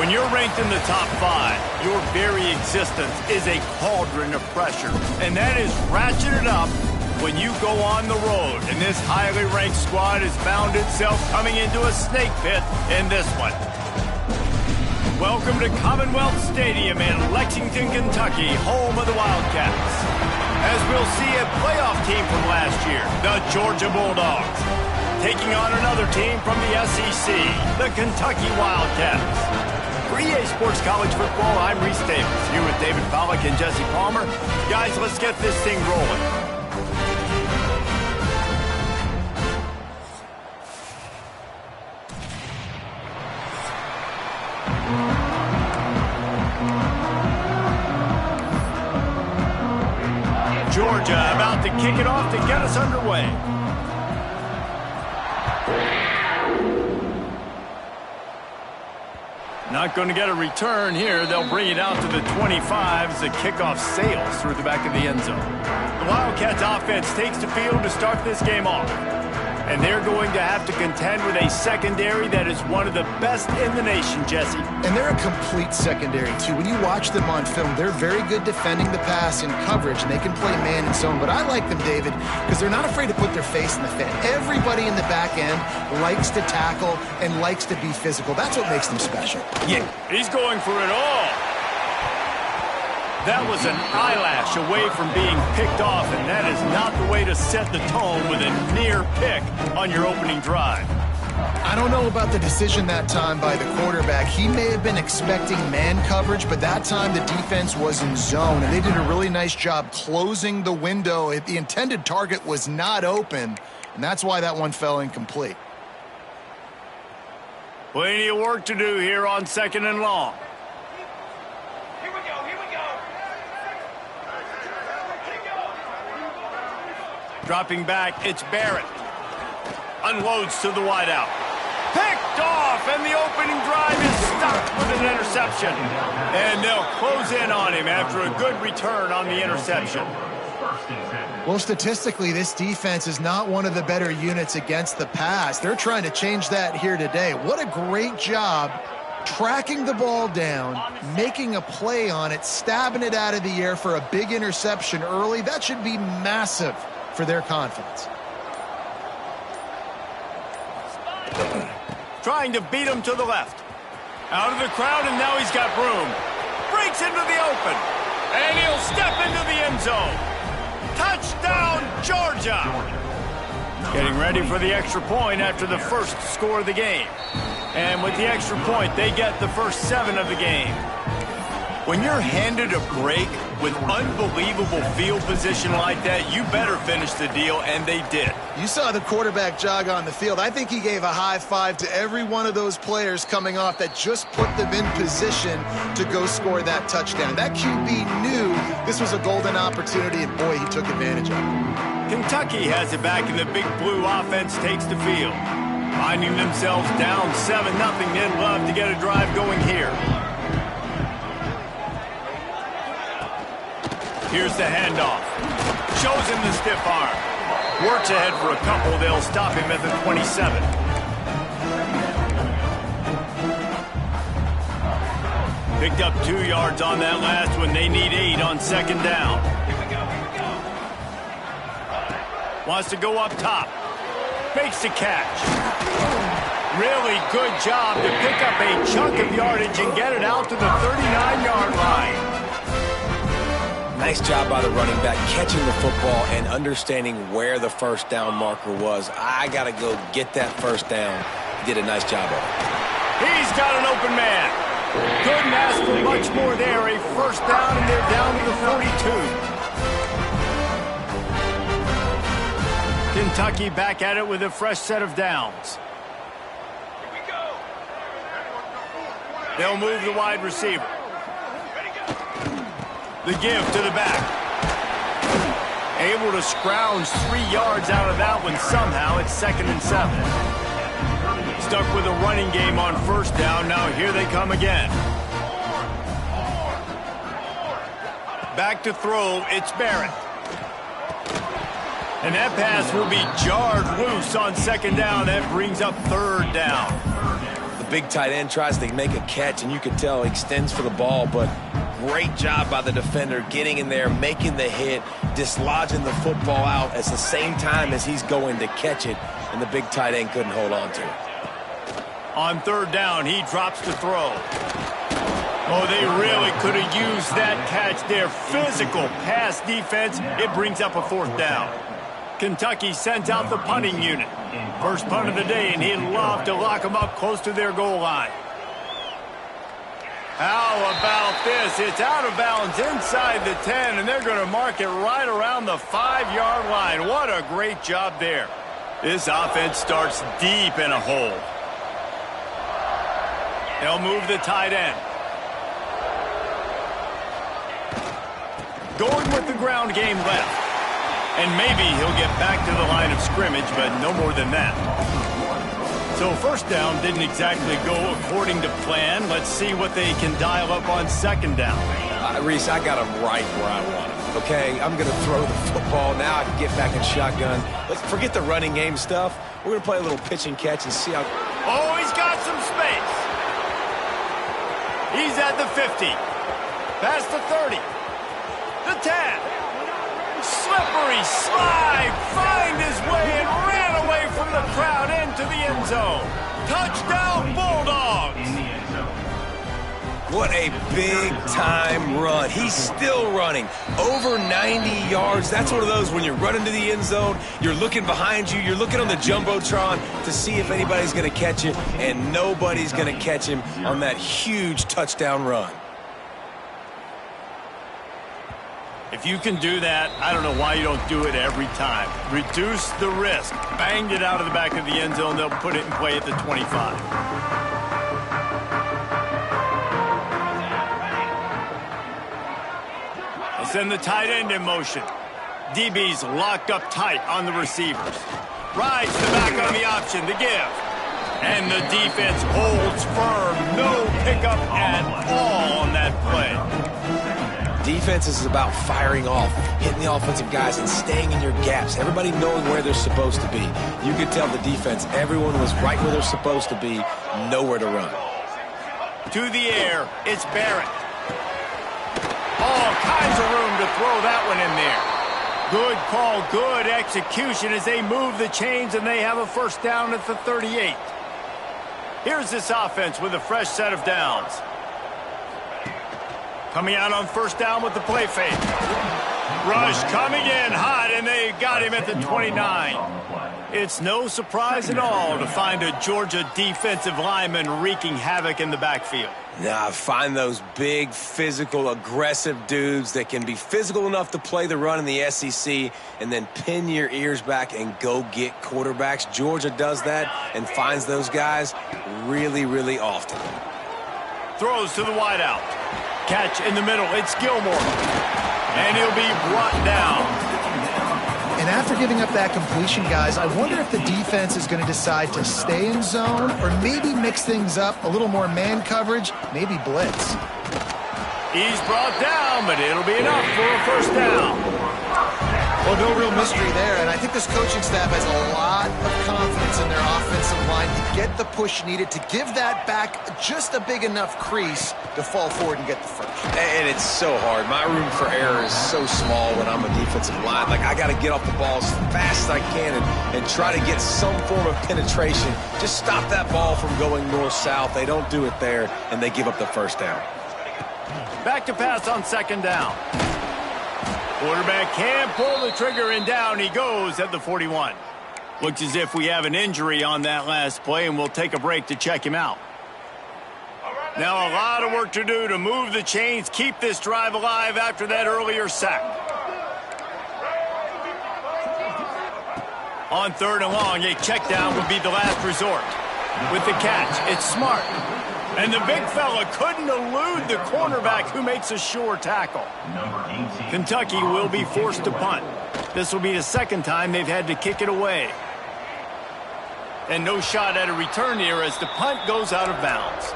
When you're ranked in the top 5, your very existence is a cauldron of pressure. And that is ratcheted up when you go on the road. And this highly ranked squad has found itself coming into a snake pit in this one. Welcome to Commonwealth Stadium in Lexington, Kentucky, home of the Wildcats. As we'll see a playoff team from last year, the Georgia Bulldogs, taking on another team from the SEC, the Kentucky Wildcats. For EA Sports College Football, I'm Reese Davis, here with David Pollack and Jesse Palmer. Guys, let's get this thing rolling. Georgia about to kick it off to get us underway. Not going to get a return here. They'll bring it out to the 25 as the kickoff sails through the back of the end zone. The Wildcats offense takes the field to start this game off. And they're going to have to contend with a secondary that is one of the best in the nation, Jesse. And they're a complete secondary, too. When you watch them on film, they're very good defending the pass in coverage, and they can play man and zone. But I like them, David, because they're not afraid to put their face in the fan. Everybody in the back end likes to tackle and likes to be physical. That's what makes them special. Yeah, he's going for it all. That was an eyelash away from being picked off, and that is not the way to set the tone with a near pick on your opening drive. I don't know about the decision that time by the quarterback. He may have been expecting man coverage, but that time the defense was in zone, and they did a really nice job closing the window. The intended target was not open, and that's why that one fell incomplete. Plenty of work to do here on 2nd and long. Dropping back, it's Barrett. Unloads to the wideout. Picked off, and the opening drive is stopped with an interception. And they'll close in on him after a good return on the interception. Well, statistically, this defense is not one of the better units against the pass. They're trying to change that here today. What a great job tracking the ball down, making a play on it, stabbing it out of the air for a big interception early. That should be massive for their confidence. Trying to beat him to the left. Out of the crowd, and now he's got room. Breaks into the open. And he'll step into the end zone. Touchdown, Georgia! Getting ready for the extra point after the first score of the game. And with the extra point, they get the first 7 of the game. When you're handed a break with unbelievable field position like that, you better finish the deal, and they did. You saw the quarterback jog on the field. I think he gave a high five to every one of those players coming off that just put them in position to go score that touchdown. That QB knew this was a golden opportunity, and boy, he took advantage of it. Kentucky has it back, and the Big Blue offense takes the field. Finding themselves down 7-0, they'd love to get a drive going here. Here's the handoff. Shows him the stiff arm. Works ahead for a couple. They'll stop him at the 27. Picked up 2 yards on that last one. They need 8 on 2nd down. Wants to go up top. Makes the catch. Really good job to pick up a chunk of yardage and get it out to the 39-yard line. Nice job by the running back, catching the football and understanding where the first down marker was. I got to go get that first down. He did a nice job of it. He's got an open man. Couldn't ask for much more there. A first down, and they're down to the 42. Kentucky back at it with a fresh set of downs. They'll move the wide receiver. The give to the back. Able to scrounge 3 yards out of that one somehow. It's 2nd and 7. Stuck with a running game on first down. Now here they come again. Back to throw. It's Barrett. And that pass will be jarred loose on 2nd down. That brings up 3rd down. The big tight end tries to make a catch, and you can tell he extends for the ball, but great job by the defender getting in there, making the hit, dislodging the football out at the same time as he's going to catch it, and the big tight end couldn't hold on to it. On third down, he drops to throw. Oh, they really could have used that catch there. Physical pass defense. It brings up a fourth down. Kentucky sends out the punting unit. First punt of the day, and he'd love to lock them up close to their goal line. How about this? It's out of bounds inside the 10, and they're going to mark it right around the 5-yard line. What a great job there. This offense starts deep in a hole. They'll move the tight end. Going with the ground game left. And maybe he'll get back to the line of scrimmage, but no more than that. So first down didn't exactly go according to plan. Let's see what they can dial up on second down. Reese, I got him right where I want him. Okay, I'm going to throw the football. Now I can get back in shotgun. Let's forget the running game stuff. We're going to play a little pitch and catch and see how... Oh, he's got some space. He's at the 50. Past the 30. The 10. Slippery slide, find his way and ran away from the crowd into the end zone. Touchdown, Bulldogs! What a big-time run. He's still running. Over 90 yards. That's one of those when you're running to the end zone, you're looking behind you, you're looking on the Jumbotron to see if anybody's going to catch it, and nobody's going to catch him on that huge touchdown run. If you can do that, I don't know why you don't do it every time. Reduce the risk. Banged it out of the back of the end zone. They'll put it in play at the 25. They'll send the tight end in motion. DB's locked up tight on the receivers. Rides the back on the option, the give. And the defense holds firm. No pickup at all on that play. Defense is about firing off, hitting the offensive guys, and staying in your gaps. Everybody knowing where they're supposed to be. You could tell the defense, everyone was right where they're supposed to be, nowhere to run. To the air, it's Barrett. All kinds of room to throw that one in there. Good call, good execution as they move the chains, and they have a first down at the 38. Here's this offense with a fresh set of downs. Coming out on first down with the play fake. Rush coming in hot, and they got him at the 29. It's no surprise at all to find a Georgia defensive lineman wreaking havoc in the backfield. Nah, find those big, physical, aggressive dudes that can be physical enough to play the run in the SEC and then pin your ears back and go get quarterbacks. Georgia does that and finds those guys really, really often. Throws to the wideout. Catch in the middle. It's Gilmore. And he'll be brought down. And after giving up that completion, guys, I wonder if the defense is going to decide to stay in zone or maybe mix things up, a little more man coverage, maybe blitz. He's brought down, but it'll be enough for a first down. Well, no real mystery there, and I think this coaching staff has a lot of confidence in their offensive line to get the push needed to give that back just a big enough crease to fall forward and get the first. And it's so hard. My room for error is so small when I'm a defensive line. Like, I got to get off the ball as fast as I can and try to get some form of penetration. Just stop that ball from going north-south. They don't do it there, and they give up the first down. Back to pass on second down. Quarterback can't pull the trigger, and down he goes at the 41. Looks as if we have an injury on that last play, and we'll take a break to check him out. Now a lot of work to do to move the chains, keep this drive alive after that earlier sack. On third and long, a check down would be the last resort. With the catch, it's Smart. And the big fella couldn't elude the cornerback who makes a sure tackle. Kentucky will be forced to punt. This will be the second time they've had to kick it away. And no shot at a return here as the punt goes out of bounds.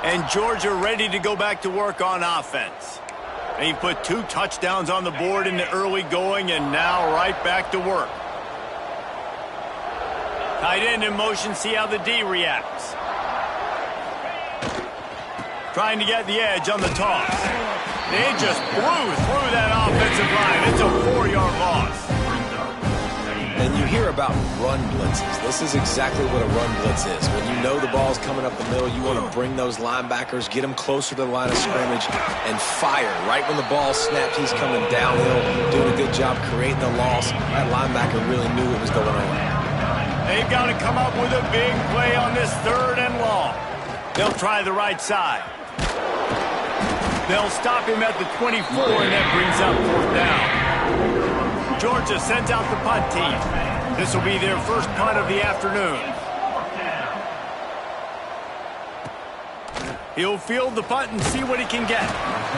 And Georgia ready to go back to work on offense. They put 2 touchdowns on the board in the early going and now right back to work. Tight end in motion, see how the D reacts. Trying to get the edge on the toss. They just blew through that offensive line. It's a 4-yard loss. And you hear about run blitzes. This is exactly what a run blitz is. When you know the ball's coming up the middle, you want to bring those linebackers, get them closer to the line of scrimmage, and fire. Right when the ball snaps, he's coming downhill, doing a good job creating the loss. That linebacker really knew what was going on. They've got to come up with a big play on this 3rd and long. They'll try the right side. They'll stop him at the 24, and that brings up 4th down. Georgia sends out the punt team. This will be their first punt of the afternoon. He'll field the punt and see what he can get.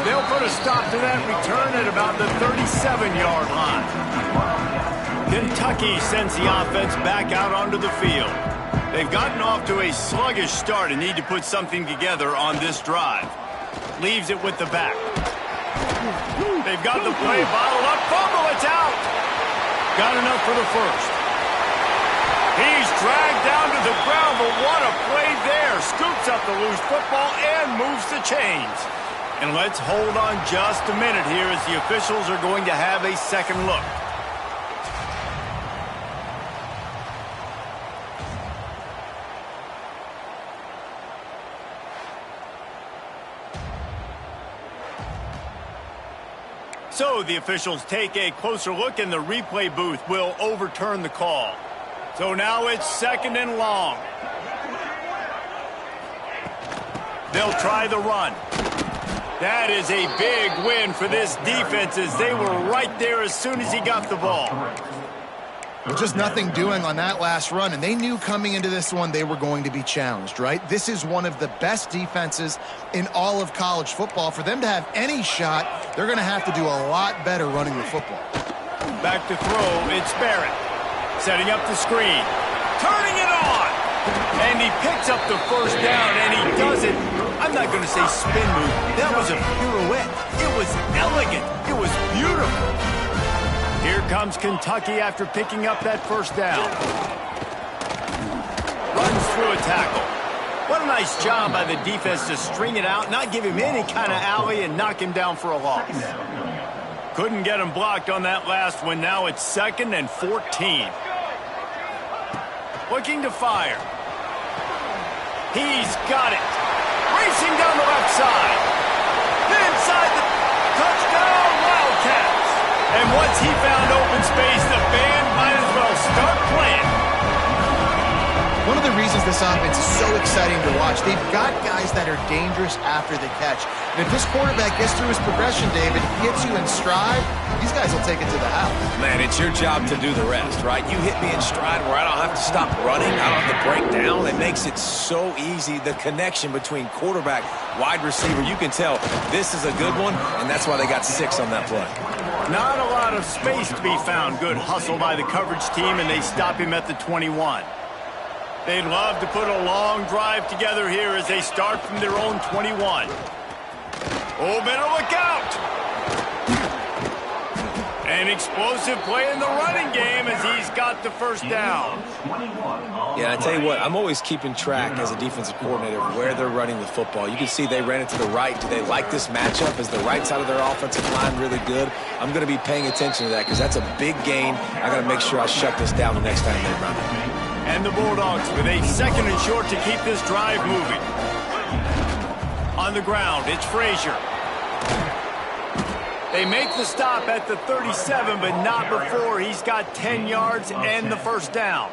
They'll put a stop to that return at about the 37-yard line. Kentucky sends the offense back out onto the field. They've gotten off to a sluggish start and need to put something together on this drive. Leaves it with the back. They've got the play bottled up. Fumble, it's out. Got enough for the first. He's dragged down to the ground, but what a play there. Scoops up the loose football and moves the chains. And let's hold on just a minute here as the officials are going to have a second look. So the officials take a closer look, and the replay booth will overturn the call. So now it's 2nd and long. They'll try the run. That is a big win for this defense as they were right there as soon as he got the ball. Just nothing doing on that last run, and they knew coming into this one they were going to be challenged, right? This is one of the best defenses in all of college football. For them to have any shot, they're going to have to do a lot better running the football. Back to throw, it's Barrett. Setting up the screen. Turning it on! And he picks up the first down, and he does it. I'm not going to say spin move. That was a pirouette. It was elegant. It was beautiful. Here comes Kentucky after picking up that first down. Runs through a tackle. What a nice job by the defense to string it out, not give him any kind of alley, and knock him down for a loss. Couldn't get him blocked on that last one. Now it's 2nd and 14. Looking to fire. He's got it. Racing down the left side. Inside the touchdown, Wildcats. And once he found open space, the band might as well start playing. One of the reasons this offense is so exciting to watch, they've got guys that are dangerous after the catch. And if this quarterback gets through his progression, David, hits you in stride, these guys will take it to the house. Man, it's your job to do the rest, right? You hit me in stride where I don't have to stop running. I don't have to break down. It makes it so easy. The connection between quarterback, wide receiver, you can tell this is a good one, and that's why they got 6 on that play. Not a lot of space to be found. Good hustle by the coverage team, and they stop him at the 21. They'd love to put a long drive together here as they start from their own 21. Oh, better look out! An explosive play in the running game as he's got the first down. Yeah, I tell you what, I'm always keeping track as a defensive coordinator of where they're running the football. You can see they ran it to the right. Do they like this matchup? Is the right side of their offensive line really good? I'm going to be paying attention to that because that's a big gain. I got to make sure I shut this down the next time they run it. And the Bulldogs with a 2nd and short to keep this drive moving. On the ground, it's Frazier. They make the stop at the 37, but not before he's got 10 yards and the first down.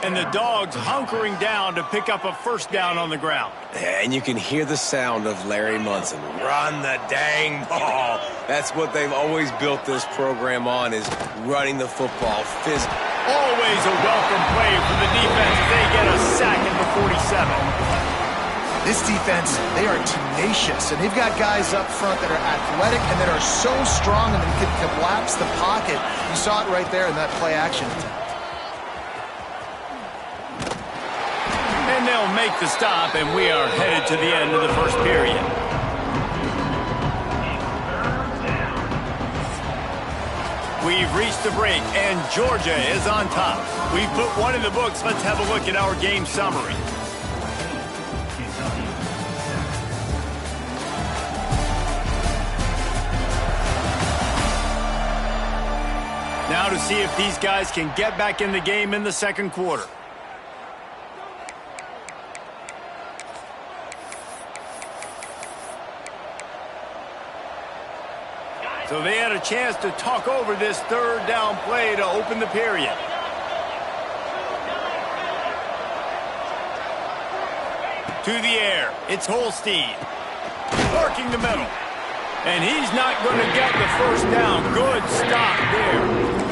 And the Dogs hunkering down to pick up a first down on the ground. And you can hear the sound of Larry Munson. Run the dang ball. That's what they've always built this program on, is running the football. Always a welcome play for the defense as they get a sack at the 47. This defense, they are tenacious, and they've got guys up front that are athletic and that are so strong and can collapse the pocket. You saw it right there in that play action attempt. And they'll make the stop, and we are headed to the end of the first period. We've reached the break, and Georgia is on top. We've put one in the books. Let's have a look at our game summary. Now to see if these guys can get back in the game in the second quarter. So they had a chance to talk over this third down play to open the period. To the air, it's Holstein. Working the middle. And he's not going to get the first down. Good stop there.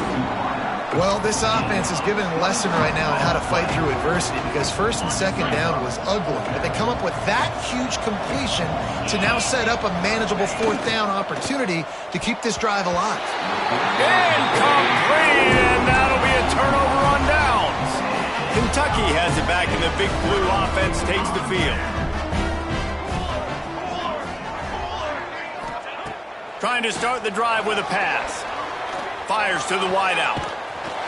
Well, this offense is given a lesson right now on how to fight through adversity because first and second down was ugly. But they come up with that huge completion to now set up a manageable fourth down opportunity to keep this drive alive. Incomplete, and that'll be a turnover on downs. Kentucky has it back, and the Big Blue offense takes the field. Trying to start the drive with a pass. Fires to the wideout.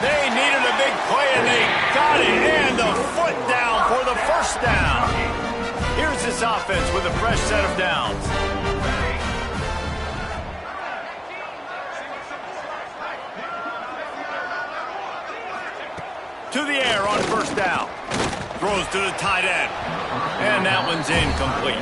They needed a big play, and they got it. And the foot down for the first down. Here's this offense with a fresh set of downs. To the air on first down. Throws to the tight end. And that one's incomplete.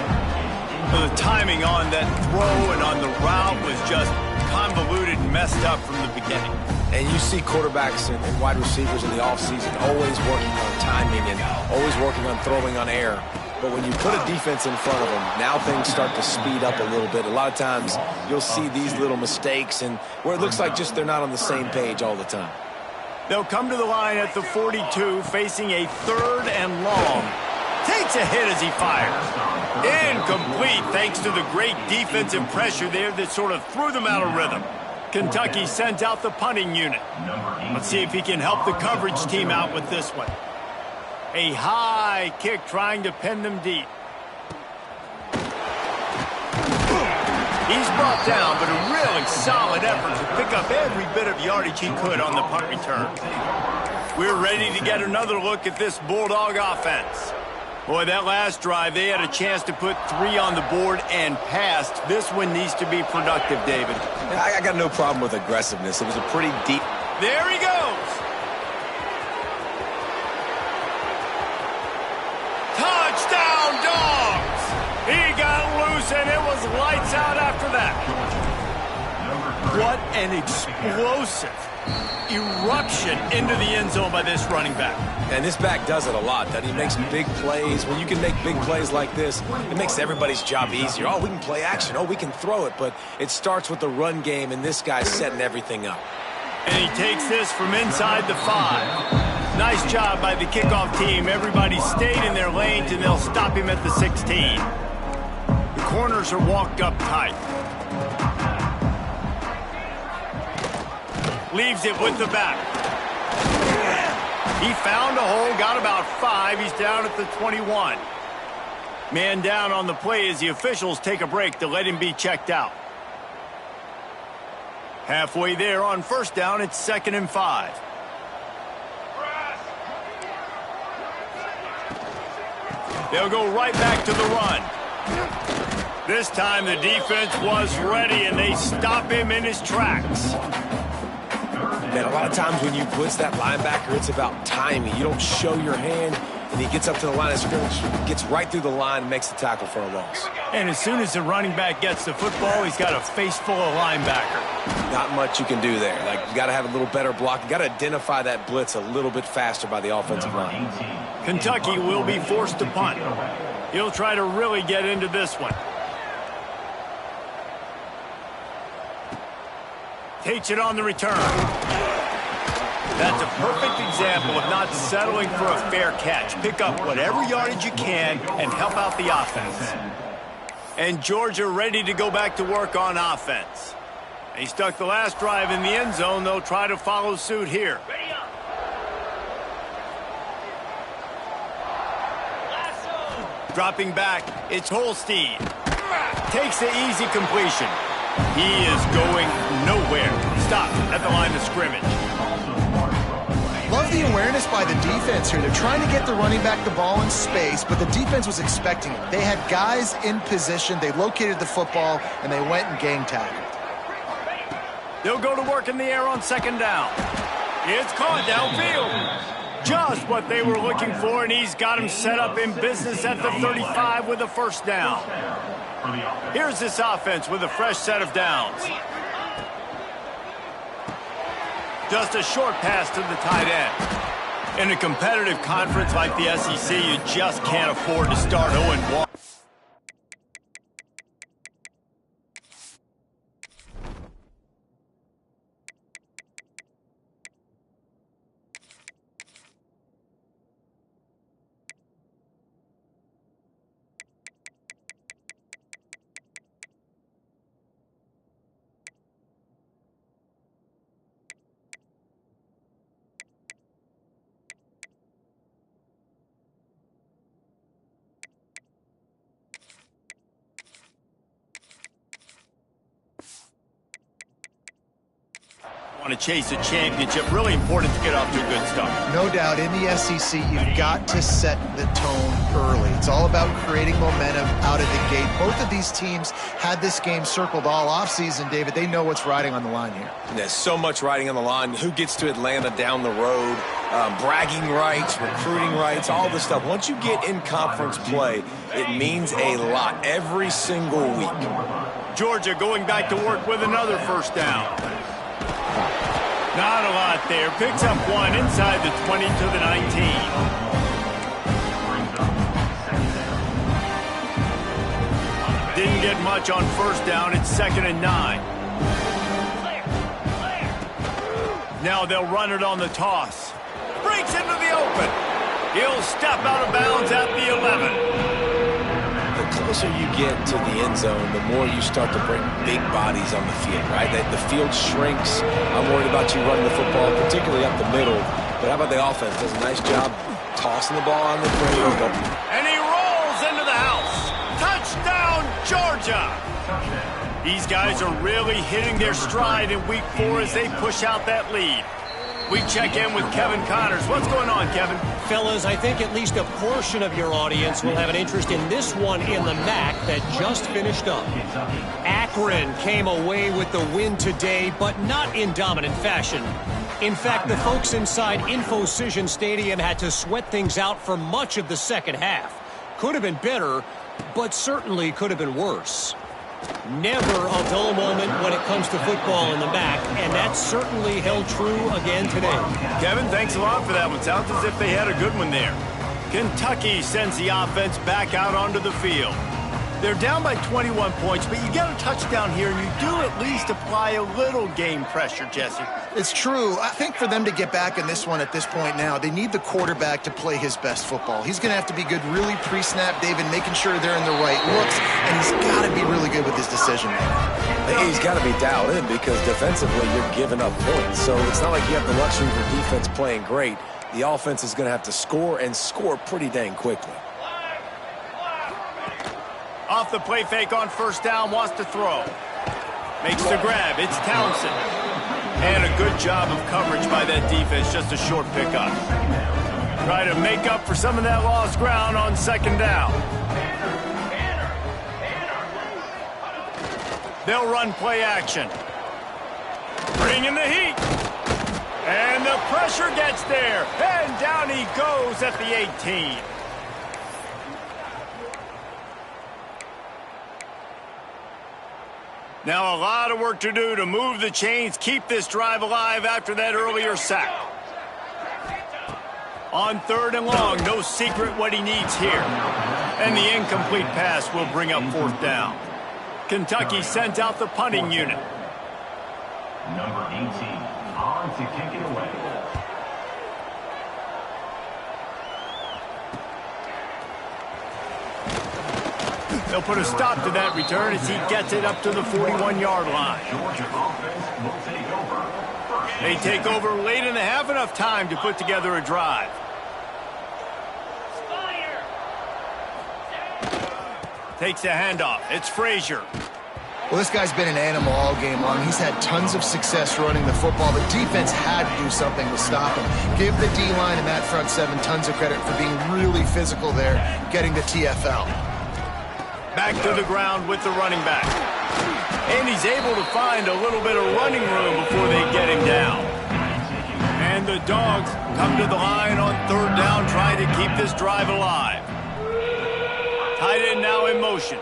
The timing on that throw and on the route was just convoluted and messed up from the beginning. And you see quarterbacks and wide receivers in the offseason always working on timing and always working on throwing on air. But when you put a defense in front of them, now things start to speed up a little bit. A lot of times you'll see these little mistakes and where it looks like just they're not on the same page all the time. They'll come to the line at the 42, facing a third and long. Takes a hit as he fires. Incomplete thanks to the great defensive pressure there that sort of threw them out of rhythm. Kentucky sends out the punting unit. Let's see if he can help the coverage team out with this one. A high kick trying to pin them deep. He's brought down, but a really solid effort to pick up every bit of yardage he could on the punt return. We're ready to get another look at this Bulldog offense. Boy, that last drive, they had a chance to put 3 on the board and passed. This one needs to be productive, David. I got no problem with aggressiveness. It was a pretty deep. There he goes. Touchdown, Dogs. He got loose, and it was lights out after that. What an explosive eruption into the end zone by this running back. And this back does it a lot. That he makes big plays. When you can make big plays like this, it makes everybody's job easier. Oh, we can play action. Oh, we can throw it. But it starts with the run game, and this guy's setting everything up. And he takes this from inside the 5. Nice job by the kickoff team. Everybody stayed in their lanes, and they'll stop him at the 16. The corners are walked up tight. Leaves it with the back. He found a hole, got about 5. He's down at the 21. Man down on the play as the officials take a break to let him be checked out. Halfway there on first down, it's 2nd and 5. They'll go right back to the run. This time the defense was ready, and they stop him in his tracks. Man, a lot of times when you blitz that linebacker, it's about timing. You don't show your hand, and he gets up to the line of scrimmage, gets right through the line, and makes the tackle for a loss. And as soon as the running back gets the football, he's got a face full of linebacker. Not much you can do there. Like, you got to have a little better block. You got to identify that blitz a little bit faster by the offensive line. Kentucky will be forced to punt. He'll try to really get into this one. Takes it on the return. That's a perfect example of not settling for a fair catch. Pick up whatever yardage you can and help out the offense. And Georgia ready to go back to work on offense. He stuck the last drive in the end zone. They'll try to follow suit here. Dropping back, it's Holstein. Takes the easy completion. He is going nowhere. Stopped at the line of scrimmage. Love the awareness by the defense here. They're trying to get the running back the ball in space, but the defense was expecting it. They had guys in position. They located the football, and they went and gang tackled. They'll go to work in the air on second down. It's caught downfield. Just what they were looking for, and he's got him set up in business at the 35 with a first down. Here's this offense with a fresh set of downs. Just a short pass to the tight end. In a competitive conference like the SEC, you just can't afford to start 0-1. Want to chase a championship, really important to get off to a good start. No doubt, in the SEC, you've got to set the tone early. It's all about creating momentum out of the gate. Both of these teams had this game circled all offseason, David. They know what's riding on the line here. There's so much riding on the line. Who gets to Atlanta down the road? Bragging rights, recruiting rights, all this stuff. Once you get in conference play, it means a lot every single week. Georgia going back to work with another first down. Not a lot there. Picks up one inside the 20 to the 19. Didn't get much on first down. It's 2nd and 9. Now they'll run it on the toss. Breaks into the open. He'll step out of bounds at the 11. The closer you get to the end zone, the more you start to bring big bodies on the field, right? The field shrinks. I'm worried about you running the football, particularly up the middle. But how about the offense? Does a nice job tossing the ball on the field. And he rolls into the house. Touchdown, Georgia! These guys are really hitting their stride in week 4 as they push out that lead. We check in with Kevin Connors. What's going on, Kevin? Fellas, I think at least a portion of your audience will have an interest in this one in the MAC that just finished up. Akron came away with the win today, but not in dominant fashion. In fact, the folks inside Infocision Stadium had to sweat things out for much of the second half. Could have been better, but certainly could have been worse. Never a dull moment when it comes to football in the MAC, and that certainly held true again today. Kevin, thanks a lot for that one. Sounds as if they had a good one there. Kentucky sends the offense back out onto the field. They're down by 21 points, but you get a touchdown here, and you do at least apply a little game pressure, Jesse. It's true. I think for them to get back in this one at this point now, they need the quarterback to play his best football. He's going to have to be good really pre-snap, David, making sure they're in the right looks, and he's got to be really good with his decision-making. He's got to be dialed in because defensively you're giving up points. So it's not like you have the luxury for defense playing great. The offense is going to have to score and score pretty dang quickly. Off the play fake on first down, wants to throw. Makes the grab. It's Townsend. And a good job of coverage by that defense. Just a short pickup. Try to make up for some of that lost ground on second down. They'll run play action. Bring in the heat. And the pressure gets there. And down he goes at the 18. Now a lot of work to do to move the chains, keep this drive alive after that earlier sack. On 3rd and long, no secret what he needs here. And the incomplete pass will bring up 4th down. Kentucky sends out the punting unit. Number 18, on to kick it away. They'll put a stop to that return as he gets it up to the 41-yard line. Georgia offense will take over. They take over late in the half, enough time to put together a drive. Takes the handoff. It's Frazier. Well, this guy's been an animal all game long. He's had tons of success running the football. The defense had to do something to stop him. Give the D-line and that front seven tons of credit for being really physical there, getting the TFL. Back to the ground with the running back. And he's able to find a little bit of running room before they get him down. And the Dogs come to the line on third down, trying to keep this drive alive. Tight end now in motion.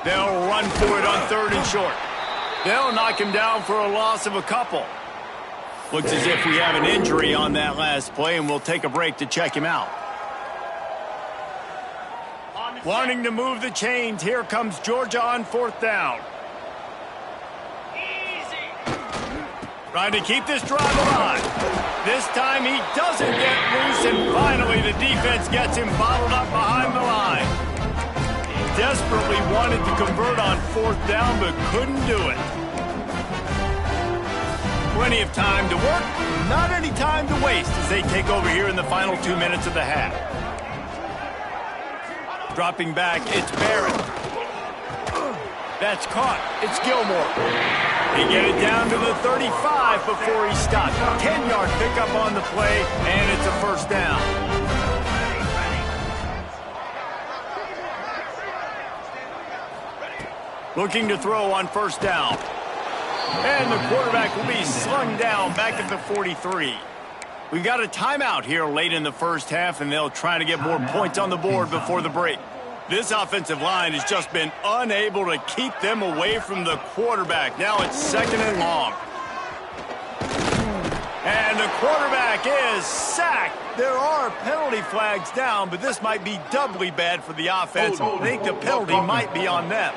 They'll run for it on third and short. They'll knock him down for a loss of a couple. Looks as if we have an injury on that last play, and we'll take a break to check him out. Wanting to move the chains, here comes Georgia on fourth down. Trying to keep this drive alive. This time he doesn't get loose, and finally the defense gets him bottled up behind the line. Desperately wanted to convert on fourth down, but couldn't do it. Plenty of time to work, not any time to waste as they take over here in the final 2 minutes of the half. Dropping back, it's Barrett. That's caught. It's Gilmore. They get it down to the 35 before he stopped. 10-yard pickup on the play, and it's a first down. Looking to throw on first down. And the quarterback will be slung down back at the 43. We've got a timeout here late in the first half, and they'll try to get more points on the board before the break. This offensive line has just been unable to keep them away from the quarterback. Now it's second and long. And the quarterback is sacked. There are penalty flags down, but this might be doubly bad for the offense. I think the penalty might be on them.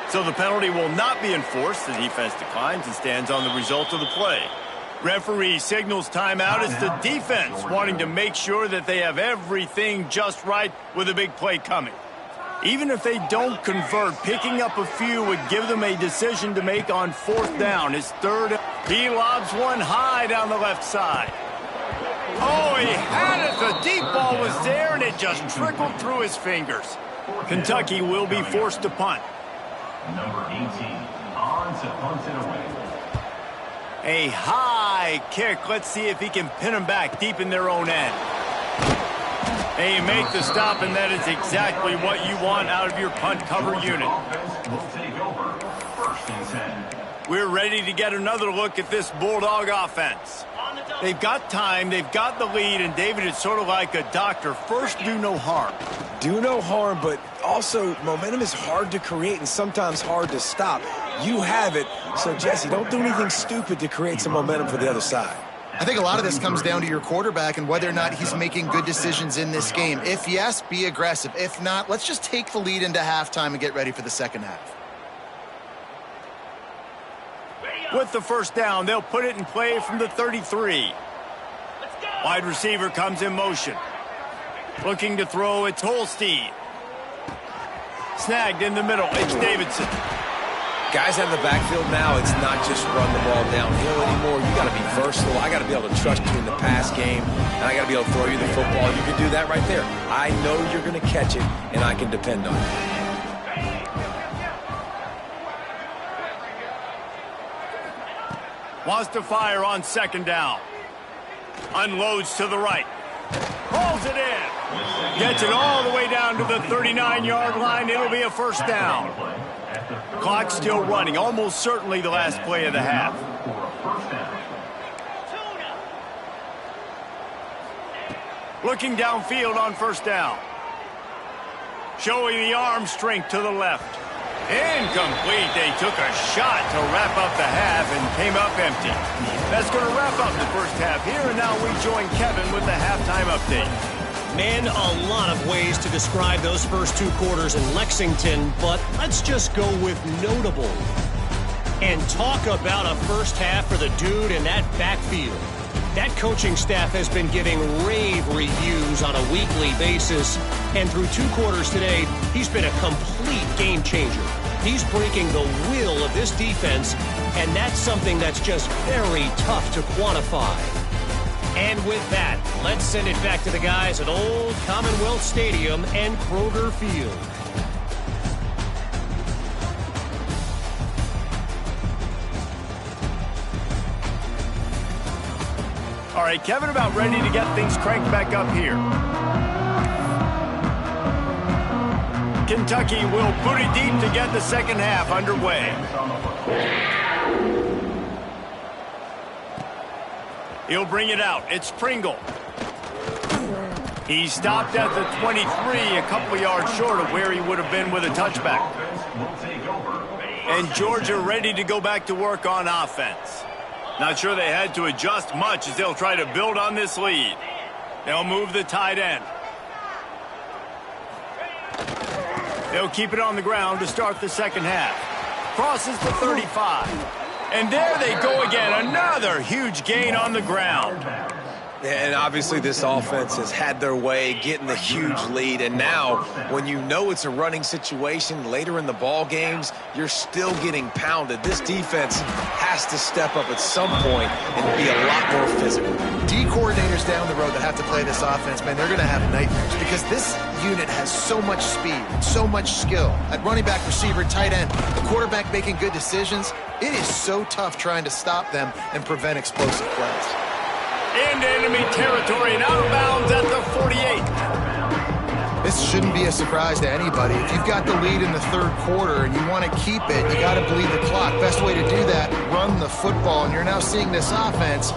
So the penalty will not be enforced. The defense declines and stands on the result of the play. Referee signals timeout. It's the defense wanting to make sure that they have everything just right with a big play coming. Even if they don't convert, picking up a few would give them a decision to make on fourth down. His third. He lobs one high down the left side. Oh, he had it. The deep ball was there, and it just trickled through his fingers. Kentucky will be forced to punt. Number 18, on to punt it away. A high kick. Let's see if he can pin them back deep in their own end. They make the stop, and that is exactly what you want out of your punt cover unit. Will take over first and 10. We're ready to get another look at this Bulldog offense. They've got time, they've got the lead, and David, it's sort of like a doctor. First, do no harm. Do no harm, but also momentum is hard to create and sometimes hard to stop. You have it, so Jesse, don't do anything stupid to create some momentum for the other side. I think a lot of this comes down to your quarterback and whether or not he's making good decisions in this game. If yes, be aggressive. If not, let's just take the lead into halftime and get ready for the second half. With the first down, they'll put it in play from the 33. Wide receiver comes in motion. Looking to throw, it's Holstein. Snagged in the middle, it's Davidson. Guys out of the backfield now, it's not just run the ball downhill anymore. You got to be versatile. I got to be able to trust you in the pass game, and I got to be able to throw you the football. You can do that right there. I know you're going to catch it, and I can depend on it. Wants to fire on second down. Unloads to the right. Pulls it in. Gets it all the way down to the 39-yard line. It'll be a first down. Clock still running. Almost certainly the last play of the half. Looking downfield on first down. Showing the arm strength to the left. Incomplete. They took a shot to wrap up the half and came up empty. That's going to wrap up the first half here, and now we join Kevin with the halftime update. Man, a lot of ways to describe those first two quarters in Lexington, but let's just go with notable. And talk about a first half for the dude in that backfield. That coaching staff has been giving rave reviews on a weekly basis, and through two quarters today, he's been a complete game changer. He's breaking the will of this defense, and that's something that's just very tough to quantify. And with that, let's send it back to the guys at Old Commonwealth Stadium and Kroger Field. All right, Kevin, about ready to get things cranked back up here. Kentucky will boot it deep to get the second half underway. He'll bring it out. It's Pringle. He stopped at the 23, a couple yards short of where he would have been with a touchback. And Georgia ready to go back to work on offense. Not sure they had to adjust much as they'll try to build on this lead. They'll move the tight end. They'll keep it on the ground to start the second half. Crosses the 35. And there they go again. Another huge gain on the ground. And obviously this offense has had their way getting the huge lead. And now when you know it's a running situation later in the ball games, you're still getting pounded. This defense has to step up at some point and be a lot more physical. D coordinators down the road that have to play this offense, man, they're going to have nightmares because this unit has so much speed, so much skill. At running back, receiver, tight end, the quarterback making good decisions. It is so tough trying to stop them and prevent explosive plays. Into enemy territory and out of bounds at the 48. This shouldn't be a surprise to anybody. If you've got the lead in the third quarter and you want to keep it, you got to bleed the clock. Best way to do that, run the football. And you're now seeing this offense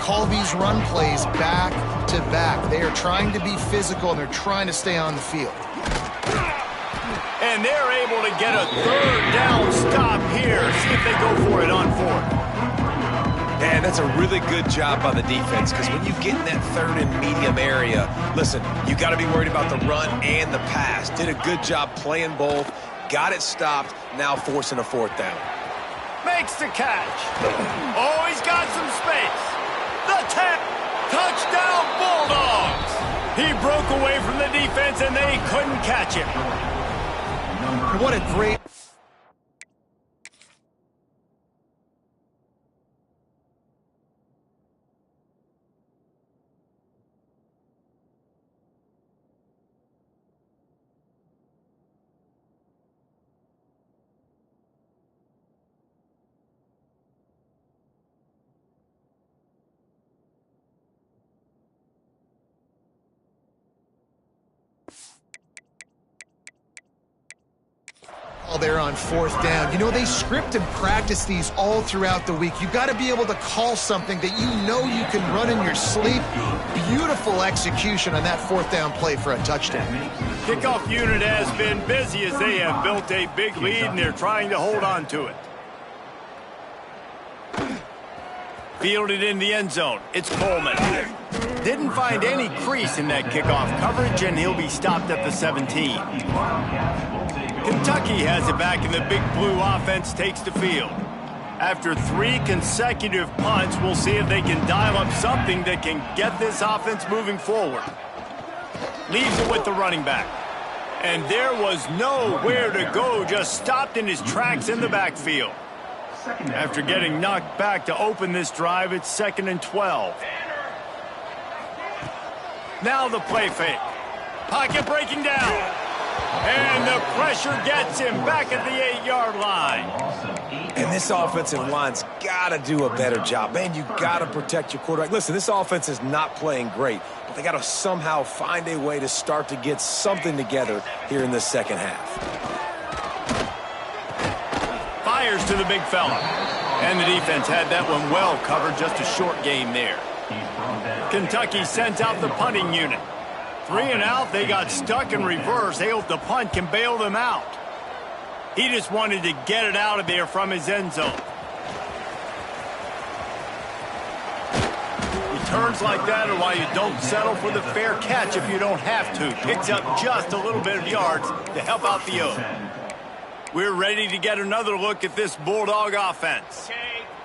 call these run plays back to back. They are trying to be physical and they're trying to stay on the field. And they're able to get a third down stop here. See if they go for it on fourth. And that's a really good job by the defense because when you get in that third and medium area, listen, you got to be worried about the run and the pass. Did a good job playing both, got it stopped, now forcing a fourth down. Makes the catch. Oh, he's got some space. The tap. Touchdown Bulldogs. He broke away from the defense and they couldn't catch him. What a great... there on fourth down. You know, they script and practice these all throughout the week. You've got to be able to call something that you know you can run in your sleep. Beautiful execution on that fourth down play for a touchdown. Kickoff unit has been busy as they have built a big lead and they're trying to hold on to it. Fielded in the end zone. It's Coleman. Didn't find any crease in that kickoff coverage and he'll be stopped at the 17. Kentucky has it back and the big blue offense takes the field. After 3 consecutive punts, we'll see if they can dial up something that can get this offense moving forward. Leaves it with the running back. And there was nowhere to go, just stopped in his tracks in the backfield. After getting knocked back to open this drive, it's 2nd and 12. Now the play fake. Pocket breaking down. And the pressure gets him back at the 8-yard line. And this offensive line's got to do a better job. Man, you got to protect your quarterback. Listen, this offense is not playing great, but they got to somehow find a way to start to get something together here in the second half. Fires to the big fella. And the defense had that one well covered, just a short game there. Kentucky sends out the punting unit. 3 and out, they got stuck in reverse. They hope the punt can bail them out. He just wanted to get it out of there from his end zone. Returns like that are why you don't settle for the fair catch if you don't have to. Picks up just a little bit of yards to help out the O. We're ready to get another look at this Bulldog offense.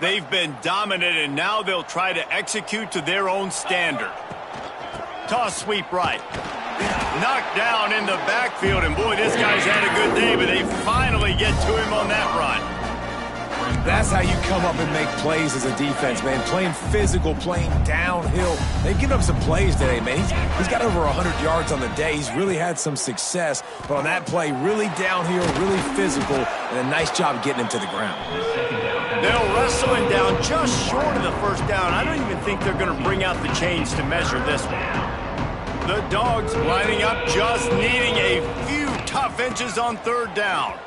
They've been dominant, and now they'll try to execute to their own standard. Toss sweep right. Knocked down in the backfield, and boy, this guy's had a good day, but they finally get to him on that run. That's how you come up and make plays as a defense, man. Playing physical, playing downhill. They've given up some plays today, man. He's got over 100 yards on the day. He's really had some success. But on that play, really downhill, really physical, and a nice job getting him to the ground. They'll wrestle him down just short of the first down. I don't even think they're going to bring out the chains to measure this one. The Dogs lining up, just needing a few tough inches on third down.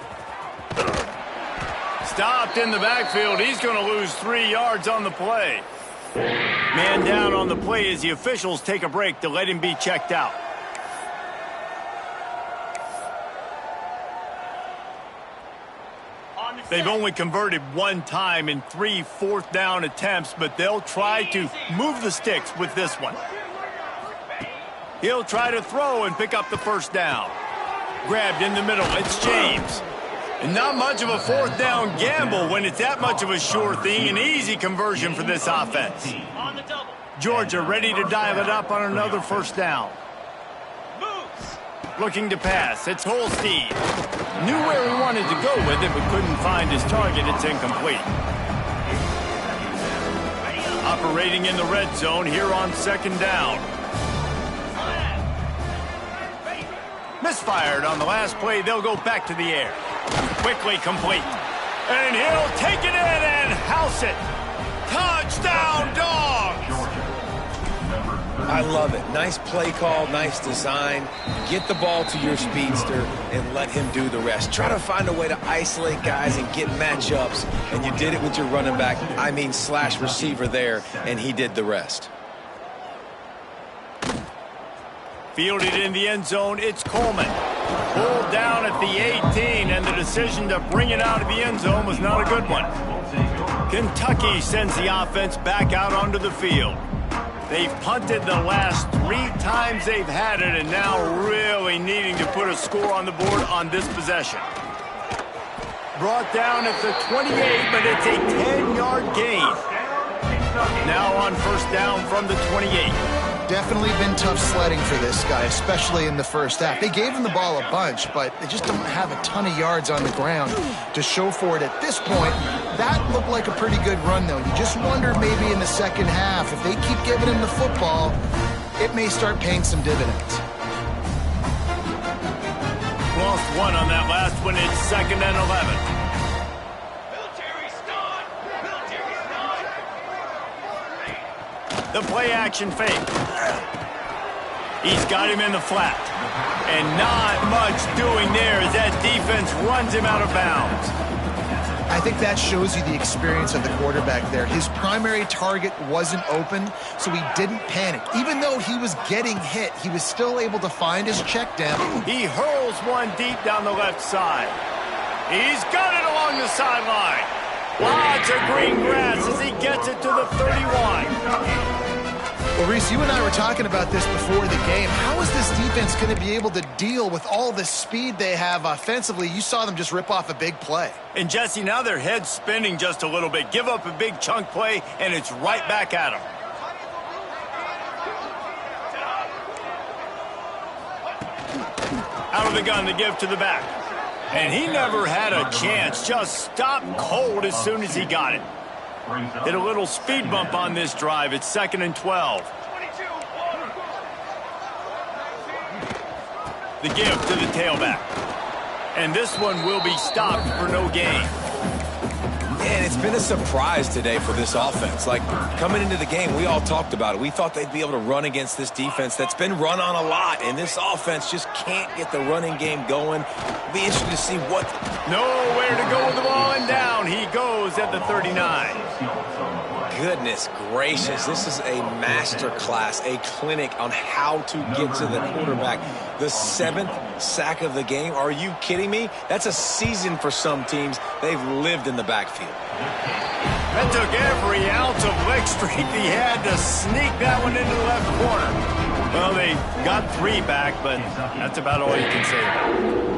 Stopped in the backfield. He's going to lose 3 yards on the play. Man down on the play as the officials take a break to let him be checked out. They've only converted 1 time in 3 fourth down attempts, but they'll try to move the sticks with this one. He'll try to throw and pick up the first down. Grabbed in the middle. It's James. And not much of a fourth down gamble when it's that much of a sure thing. An easy conversion for this offense. Georgia ready to dial it up on another first down. Looking to pass. It's Holstein. Knew where he wanted to go with it, but couldn't find his target. It's incomplete. Operating in the red zone here on second down. Misfired on the last play. They'll go back to the air. Quickly complete. And he'll take it in and house it. Touchdown, Dogs! I love it. Nice play call, nice design. Get the ball to your speedster and let him do the rest. Try to find a way to isolate guys and get matchups. And you did it with your running back, slash receiver there, and he did the rest. Fielded in the end zone, it's Coleman. Pulled down at the 18, and the decision to bring it out of the end zone was not a good one. Kentucky sends the offense back out onto the field. They've punted the last 3 times they've had it, and now really needing to put a score on the board on this possession. Brought down at the 28, but it's a 10-yard gain. Now on first down from the 28. Definitely been tough sledding for this guy, especially in the first half. They gave him the ball a bunch, but they just don't have a ton of yards on the ground to show for it at this point. That looked like a pretty good run, though. You just wonder maybe in the second half, if they keep giving him the football, it may start paying some dividends. Lost 1 on that last one. It's 2nd and 11. The play action fake. He's got him in the flat. And not much doing there as that defense runs him out of bounds. I think that shows you the experience of the quarterback there. His primary target wasn't open, so he didn't panic. Even though he was getting hit, he was still able to find his check down. He hurls one deep down the left side. He's got it along the sideline. Lots of green grass as he gets it to the 31. Well, Reese, you and I were talking about this before the game. How is this defense going to be able to deal with all the speed they have offensively? You saw them just rip off a big play. And, Jesse, now their head's spinning just a little bit. Give up a big chunk play, and it's right back at them. Out of the gun to give to the back. And he never had a chance. Just stopped cold as soon as he got it. Hit a little speed bump on this drive. It's 2nd and 12. The give to the tailback. And this one will be stopped for no gain. And it's been a surprise today for this offense. Like, coming into the game, we all talked about it. We thought they'd be able to run against this defense that's been run on a lot, and this offense just can't get the running game going. It'll be interesting to see what... Nowhere to go with the ball, and down he goes at the 39. Goodness gracious, this is a master class, a clinic on how to get to the quarterback. The 7th sack of the game. Are you kidding me? That's a season for some teams. They've lived in the backfield. That took every ounce of leg strength he had to sneak that one into the left corner. Well, they got 3 back, but that's about all you can say about it.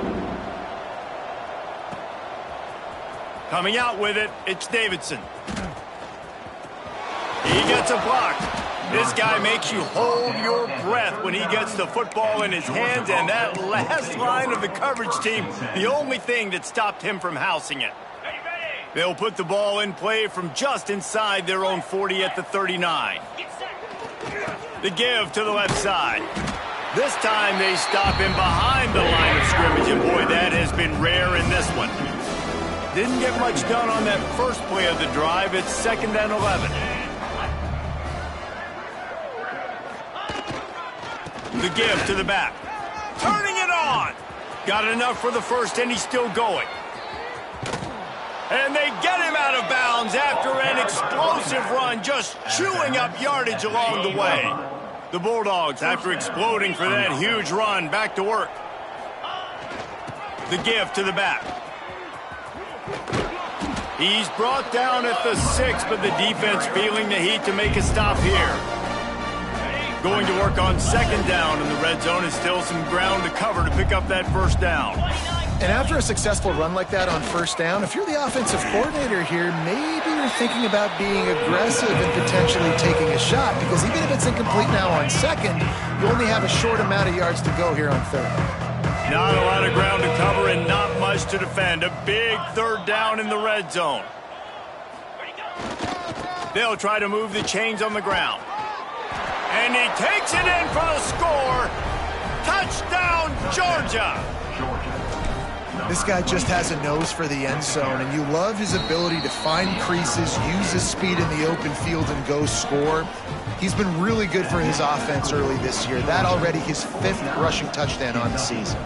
Coming out with it, it's Davidson. He gets a block. This guy makes you hold your breath when he gets the football in his hands, and that last line of the coverage team, the only thing that stopped him from housing it. They'll put the ball in play from just inside their own 40 at the 39. The give to the left side. This time they stop him behind the line of scrimmage, and boy, that has been rare in this one. Didn't get much done on that first play of the drive. It's 2nd and 11. The give to the back. Turning it on. Got enough for the first, and he's still going. And they get him out of bounds after an explosive run, just chewing up yardage along the way. The Bulldogs, after exploding for that huge run, back to work. The give to the back. He's brought down at the 6, but the defense feeling the heat to make a stop here. Going to work on 2nd down in the red zone, and still some ground to cover to pick up that first down. And after a successful run like that on 1st down, if you're the offensive coordinator here, maybe you're thinking about being aggressive and potentially taking a shot, because even if it's incomplete now on 2nd, you only have a short amount of yards to go here on 3rd. Not a lot of ground to cover and not much to defend. A big 3rd down in the red zone. They'll try to move the chains on the ground. And he takes it in for the score. Touchdown, Georgia. This guy just has a nose for the end zone, and you love his ability to find creases, use his speed in the open field, and go score. He's been really good for his offense early this year. That already his 5th rushing touchdown on the season.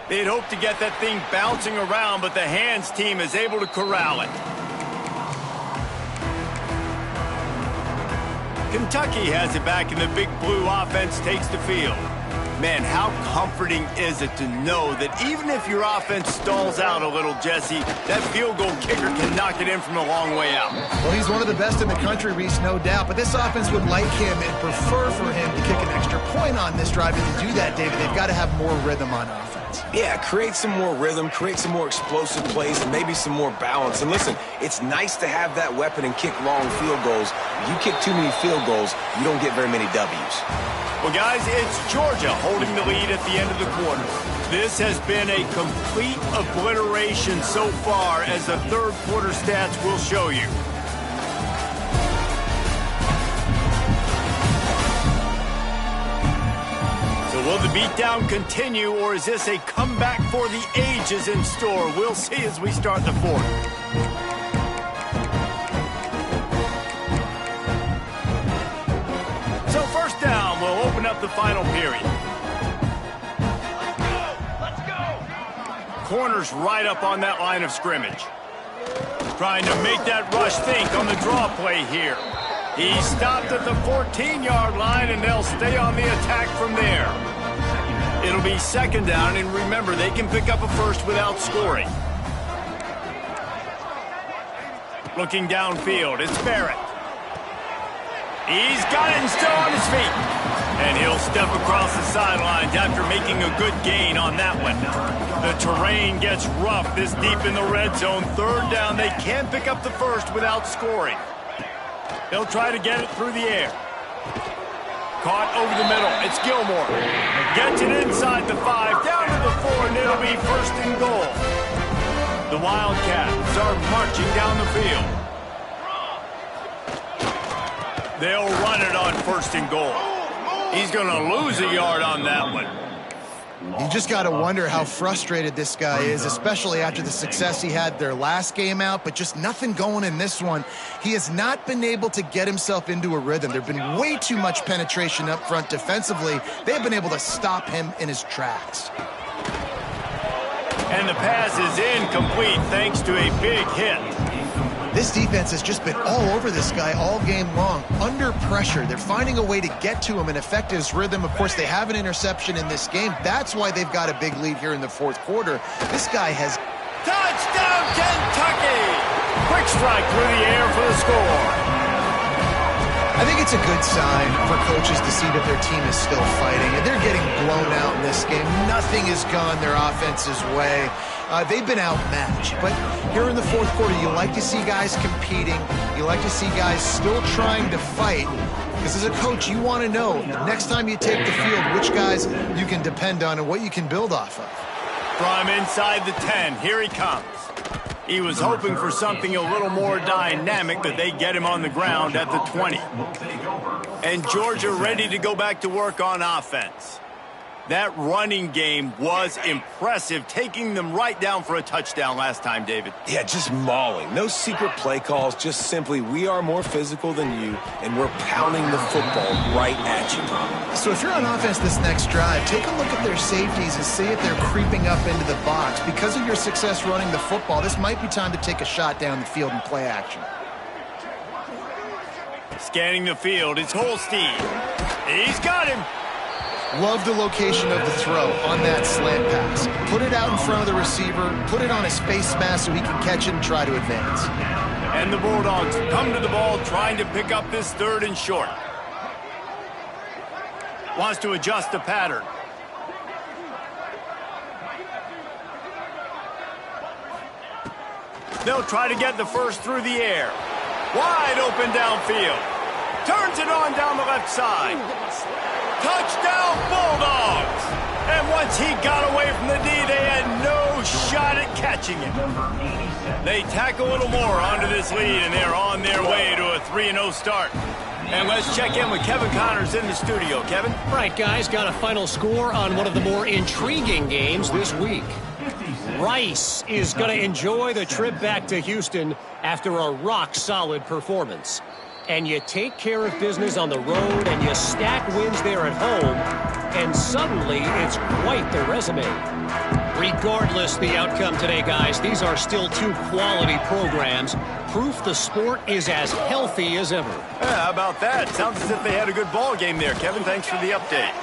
They'd hope to get that thing bouncing around, but the hands team is able to corral it. Kentucky has it back, and the big blue offense takes the field. Man, how comforting is it to know that even if your offense stalls out a little, Jesse, that field goal kicker can knock it in from a long way out. Well, he's one of the best in the country, Reese, no doubt. But this offense would like him and prefer for him to kick an extra point on this drive. And to do that, David, they've got to have more rhythm on offense. Yeah, create some more rhythm, create some more explosive plays, and maybe some more balance. And listen, it's nice to have that weapon and kick long field goals. You kick too many field goals, you don't get very many W's. Well, guys, it's Georgia holding the lead at the end of the quarter. This has been a complete obliteration so far, as the 3rd quarter stats will show you. So will the beatdown continue, or is this a comeback for the ages in store? We'll see as we start the 4th. Will open up the final period. Let's go. Corners right up on that line of scrimmage. Trying to make that rush think on the draw play here. He stopped at the 14-yard line, and they'll stay on the attack from there. It'll be 2nd down, and remember, they can pick up a first without scoring. Looking downfield, it's Barrett. He's got it and still on his feet. And he'll step across the sidelines after making a good gain on that one. The terrain gets rough this deep in the red zone. 3rd down, they can't pick up the first without scoring. They'll try to get it through the air. Caught over the middle. It's Gilmore. Gets it inside the 5, down to the 4, and it'll be 1st and goal. The Wildcats are marching down the field. They'll run it on 1st and goal. He's going to lose a yard on that one. You just got to wonder how frustrated this guy is, especially after the success he had their last game out, but just nothing going in this one. He has not been able to get himself into a rhythm. There have been way too much penetration up front defensively. They've been able to stop him in his tracks. And the pass is incomplete thanks to a big hit. This defense has just been all over this guy all game long, under pressure. They're finding a way to get to him and affect his rhythm. Of course, they have an interception in this game. That's why they've got a big lead here in the 4th quarter. This guy has... Touchdown, Kentucky! Quick strike through the air for the score. I think it's a good sign for coaches to see that their team is still fighting, and they're getting blown out in this game. Nothing has gone their offense's way. They've been outmatched, but here in the 4th quarter, you like to see guys competing. You like to see guys still trying to fight. Because as a coach, you want to know the next time you take the field, which guys you can depend on and what you can build off of. From inside the 10, here he comes. He was hoping for something a little more dynamic, but they get him on the ground at the 20. And Georgia ready to go back to work on offense. That running game was impressive, taking them right down for a touchdown last time, David. Yeah, just mauling. No secret play calls, just simply we are more physical than you, and we're pounding the football right at you. So if you're on offense this next drive, take a look at their safeties and see if they're creeping up into the box. Because of your success running the football, this might be time to take a shot down the field and play action. Scanning the field, it's Holstein. He's got him. Love the location of the throw on that slant pass. Put it out in front of the receiver, put it on his face mask so he can catch it and try to advance. And the Bulldogs come to the ball trying to pick up this 3rd and short. Wants to adjust the pattern. They'll try to get the first through the air. Wide open downfield. Turns it on down the left side. Touchdown, Bulldogs! And once he got away from the D, they had no shot at catching him. They tack a little more onto this lead, and they're on their way to a 3-0 start. And let's check in with Kevin Connors in the studio. Kevin? All right, guys, got a final score on one of the more intriguing games this week. Rice is going to enjoy the trip back to Houston after a rock-solid performance. And you take care of business on the road and you stack wins there at home, and suddenly it's quite the resume. Regardless the outcome today, guys, these are still 2 quality programs. Proof the sport is as healthy as ever. Yeah, how about that? Sounds as if they had a good ball game there. Kevin, thanks for the update.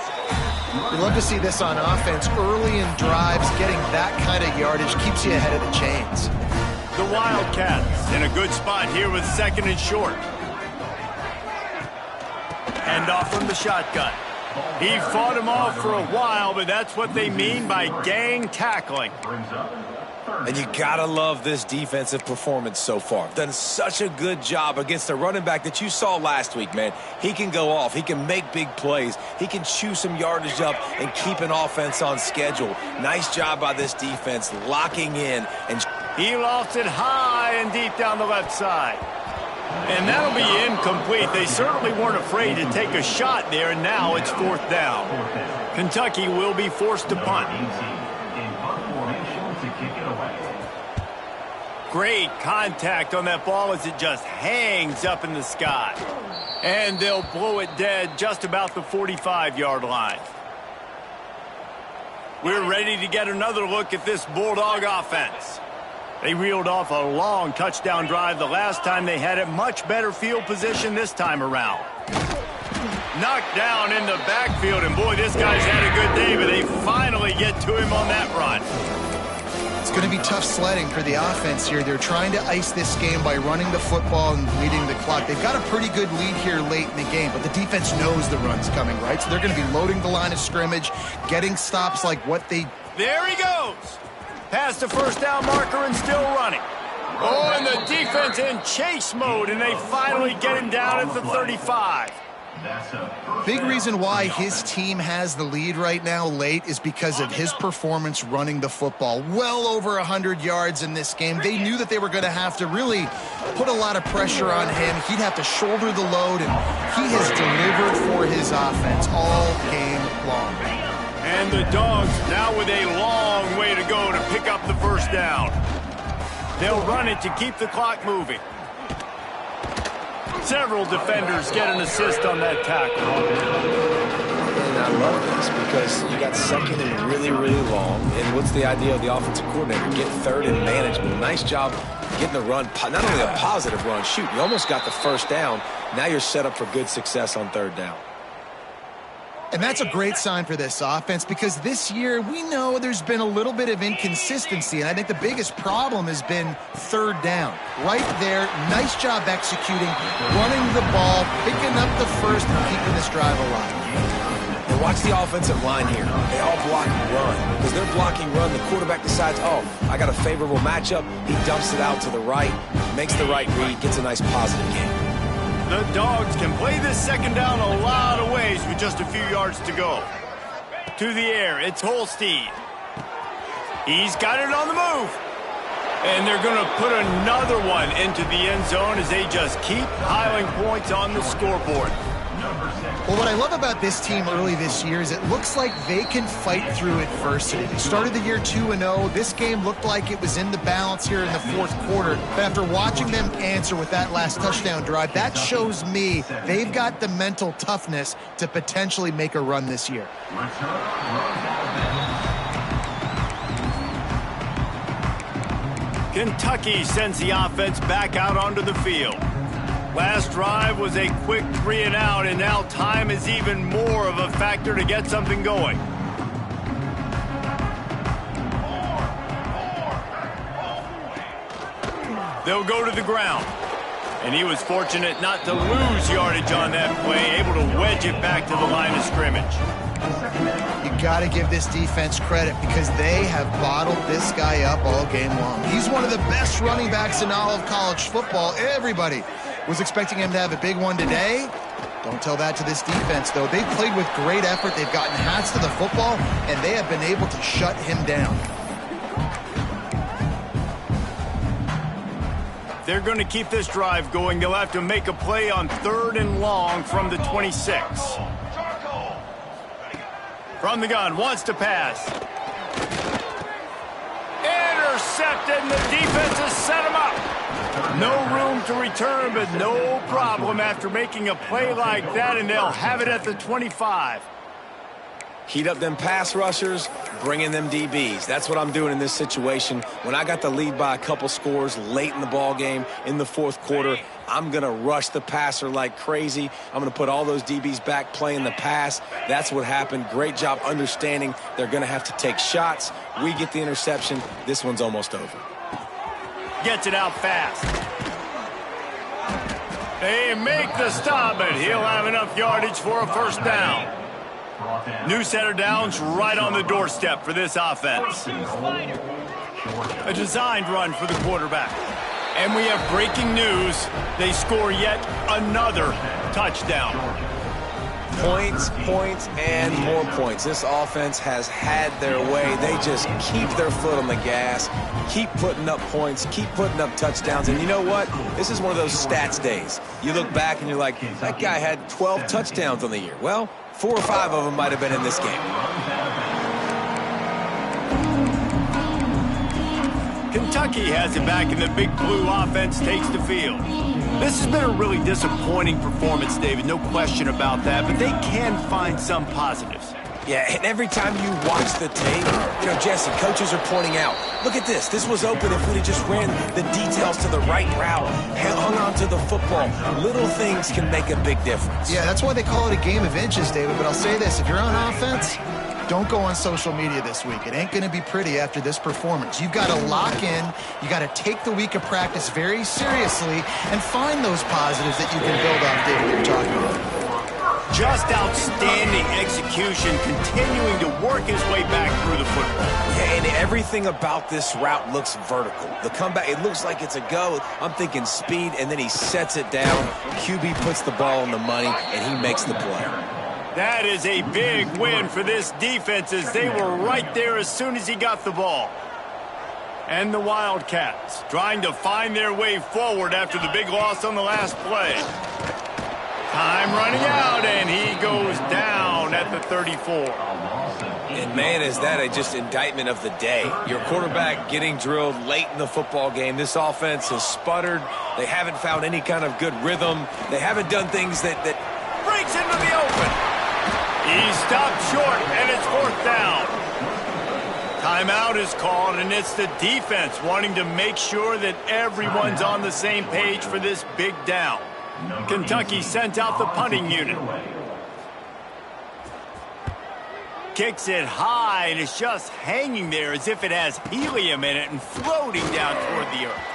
We love to see this on offense. Early in drives, getting that kind of yardage keeps you ahead of the chains. The Wildcats in a good spot here with 2nd and short. Hand off from the shotgun. He fought him off for a while, but that's what they mean by gang tackling. And you gotta love this defensive performance so far. Done such a good job against the running back that you saw last week, man. He can go off. He can make big plays. He can chew some yardage up and keep an offense on schedule. Nice job by this defense locking in. And he lost it high and deep down the left side. And that'll be incomplete. They certainly weren't afraid to take a shot there, and now it's 4th down. Kentucky will be forced to punt. Great contact on that ball as it just hangs up in the sky. And they'll blow it dead just about the 45-yard line. We're ready to get another look at this Bulldog offense. They reeled off a long touchdown drive the last time they had it. Much better field position this time around. Knocked down in the backfield, and boy, this guy's had a good day, but they finally get to him on that run. It's going to be tough sledding for the offense here. They're trying to ice this game by running the football and leading the clock. They've got a pretty good lead here late in the game, but the defense knows the run's coming, right? So they're going to be loading the line of scrimmage, getting stops like what they... There he goes. Past the 1st down marker and still running. Oh, and the defense in chase mode, and they finally get him down at the 35. Big reason why his team has the lead right now late is because of his performance running the football. Well over 100 yards in this game. They knew that they were going to have to really put a lot of pressure on him. He'd have to shoulder the load, and he has delivered for his offense all game long. And the Dogs now with a long way to go to pick up the 1st down. They'll run it to keep the clock moving. Several defenders get an assist on that tackle. And I love this because you got 2nd and really, really long. And what's the idea of the offensive coordinator? Get 3rd and management. Nice job getting the run. Not only a positive run, shoot, you almost got the 1st down. Now you're set up for good success on 3rd down. And that's a great sign for this offense because this year we know there's been a little bit of inconsistency, and I think the biggest problem has been 3rd down. Right there, nice job executing, running the ball, picking up the 1st, and keeping this drive alive. And watch the offensive line here. They all block and run. Because they're blocking run, the quarterback decides, oh, I got a favorable matchup. He dumps it out to the right, makes the right read, gets a nice positive game. The Dogs can play this second down a lot of ways with just a few yards to go. To the air, it's Holstein. He's got it on the move. And they're going to put another one into the end zone as they just keep piling points on the scoreboard. Well, what I love about this team early this year is it looks like they can fight through adversity. They started the year 2-0. This game looked like it was in the balance here in the fourth quarter. But after watching them answer with that last touchdown drive, that shows me they've got the mental toughness to potentially make a run this year. Kentucky sends the offense back out onto the field. Last drive was a quick 3-and-out, and now time is even more of a factor to get something going. They'll go to the ground. And he was fortunate not to lose yardage on that play, able to wedge it back to the line of scrimmage. You got to give this defense credit because they have bottled this guy up all game long. He's one of the best running backs in all of college football. Everybody was expecting him to have a big one today. Don't tell that to this defense, though. They've played with great effort. They've gotten hats to the football, and they have been able to shut him down. They're going to keep this drive going. They'll have to make a play on 3rd and long from the 26. From the gun, wants to pass. Intercepted, and the defense has set him up. No room to return, but no problem after making a play like that, and they'll have it at the 25. Heat up them pass rushers, bring in them DBs. That's what I'm doing in this situation. When I got the lead by a couple scores late in the ball game in the fourth quarter, I'm going to rush the passer like crazy. I'm going to put all those DBs back playing the pass. That's what happened. Great job understanding they're going to have to take shots. We get the interception. This one's almost over. Gets it out fast. They make the stop, but he'll have enough yardage for a first down. New set of downs right on the doorstep for this offense. A designed run for the quarterback. And we have breaking news. They score yet another touchdown. Points, points, and more points. This offense has had their way. They just keep their foot on the gas, keep putting up points, keep putting up touchdowns. And you know what? This is one of those stats days. You look back and you're like, that guy had 12 touchdowns on the year. Well, 4 or 5 of them might have been in this game. Kentucky has it back, and the Big Blue offense takes the field. This has been a really disappointing performance, David, no question about that, but they can find some positives. Yeah, and every time you watch the tape, you know, Jesse, coaches are pointing out, look at this. This was open if we just ran the details to the right route, hung on to the football. Little things can make a big difference. Yeah, that's why they call it a game of inches, David. But I'll say this, if you're on offense, don't go on social media this week. It ain't going to be pretty after this performance. You've got to lock in. You got to take the week of practice very seriously and find those positives that you can build off, David, you're talking about. Just outstanding execution, continuing to work his way back through the football. Yeah, and everything about this route looks vertical. The comeback, it looks like it's a go. I'm thinking speed, and then he sets it down. QB puts the ball on the money, and he makes the play. That is a big win for this defense as they were right there as soon as he got the ball. And the Wildcats trying to find their way forward after the big loss on the last play. Time running out, and he goes down at the 34. And, man, is that just indictment of the day. Your quarterback getting drilled late in the football game. This offense has sputtered. They haven't found any kind of good rhythm. They haven't done things that breaks into the open. He stopped short, and it's 4th down. Timeout is called, and it's the defense wanting to make sure that everyone's on the same page for this big down. Kentucky sent out the punting unit. Kicks it high, and it's just hanging there as if it has helium in it and floating down toward the earth.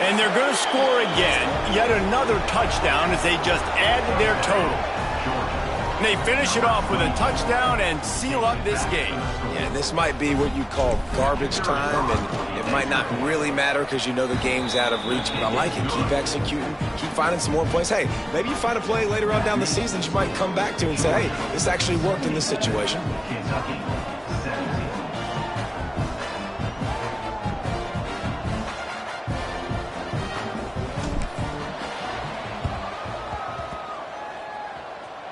And they're going to score again. Yet another touchdown as they just add to their total. And they finish it off with a touchdown and seal up this game. Yeah, this might be what you call garbage time, and it might not really matter because you know the game's out of reach, but I like it. Keep executing, keep finding some more plays. Hey, maybe you find a play later on down the season you might come back to and say, hey, this actually worked in this situation. Kentucky 17.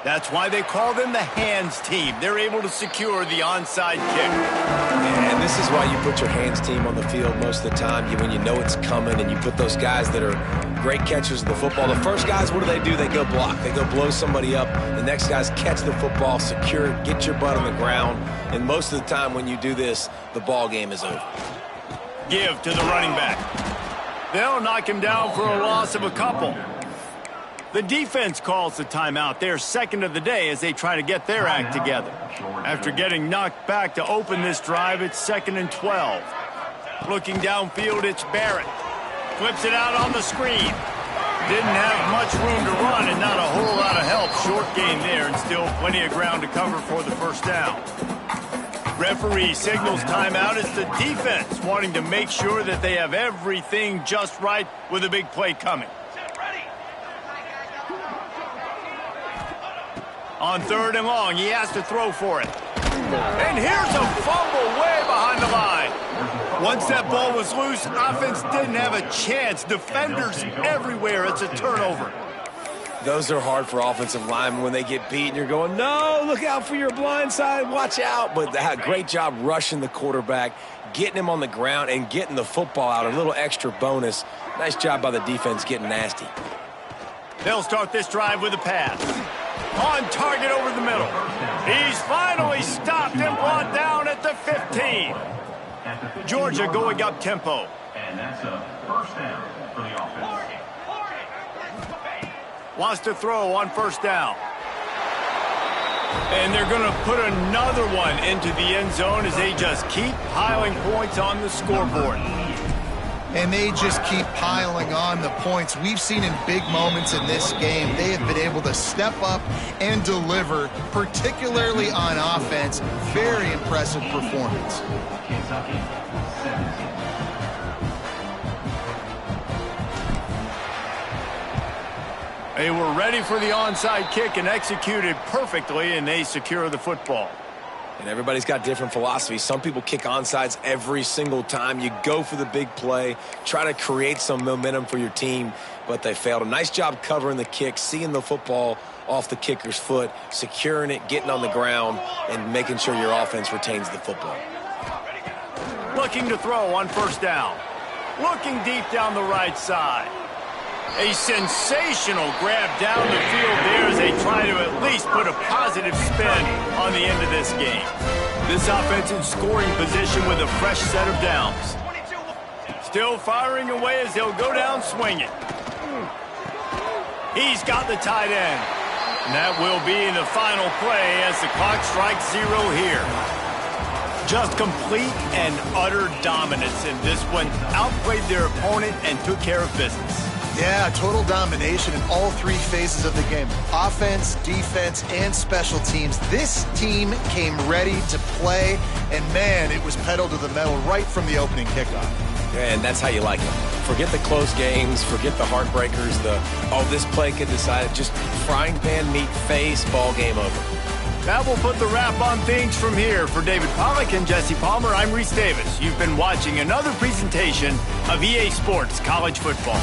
That's why they call them the hands team. They're able to secure the onside kick. And this is why you put your hands team on the field most of the time when you know it's coming, and you put those guys that are great catchers of the football. The first guys, what do? They go block. They go blow somebody up. The next guys catch the football, secure it, get your butt on the ground. And most of the time when you do this, the ball game is over. Give to the running back. They'll knock him down for a loss of a couple. The defense calls the timeout. They're second of the day as they try to get their act together. After getting knocked back to open this drive, it's 2nd and 12. Looking downfield, it's Barrett. Flips it out on the screen. Didn't have much room to run and not a whole lot of help. Short gain there and still plenty of ground to cover for the first down. Referee signals timeout. It's the defense wanting to make sure that they have everything just right with a big play coming. On 3rd and long, he has to throw for it. And here's a fumble way behind the line. Once that ball was loose, offense didn't have a chance. Defenders everywhere. It's a turnover. Those are hard for offensive linemen when they get beat and you're going, no, look out for your blind side, watch out. But great job rushing the quarterback, getting him on the ground, and getting the football out. A little extra bonus. Nice job by the defense getting nasty. They'll start this drive with a pass. On target over the middle. He's finally stopped and brought down at the 15. Georgia going up tempo. And that's a first down for the offense. Wants to throw on 1st down. And they're going to put another one into the end zone as they just keep piling points on the scoreboard. And they just keep piling on the points. We've seen in big moments in this game, they have been able to step up and deliver, particularly on offense. Very impressive performance. Kentucky 17. They were ready for the onside kick and executed perfectly, and they secure the football. And everybody's got different philosophies. Some people kick onsides every single time. You go for the big play, try to create some momentum for your team, but they failed. A nice job covering the kick, seeing the football off the kicker's foot, securing it, getting on the ground, and making sure your offense retains the football. Looking to throw on 1st down. Looking deep down the right side. A sensational grab down the field there as they try to at least put a positive spin on the end of this game. This offense in scoring position with a fresh set of downs. Still firing away as they'll go down swinging. He's got the tight end. And that will be the final play as the clock strikes 0 here. Just complete and utter dominance in this one. Outplayed their opponent and took care of business. Yeah, total domination in all 3 phases of the game. Offense, defense, and special teams. This team came ready to play, and man, it was pedal to the metal right from the opening kickoff. Yeah, and that's how you like it. Forget the close games, forget the heartbreakers, this play could decide it. Just frying pan meat face, ball game over. That will put the wrap on things from here. For David Pollack and Jesse Palmer, I'm Reese Davis. You've been watching another presentation of EA Sports College Football.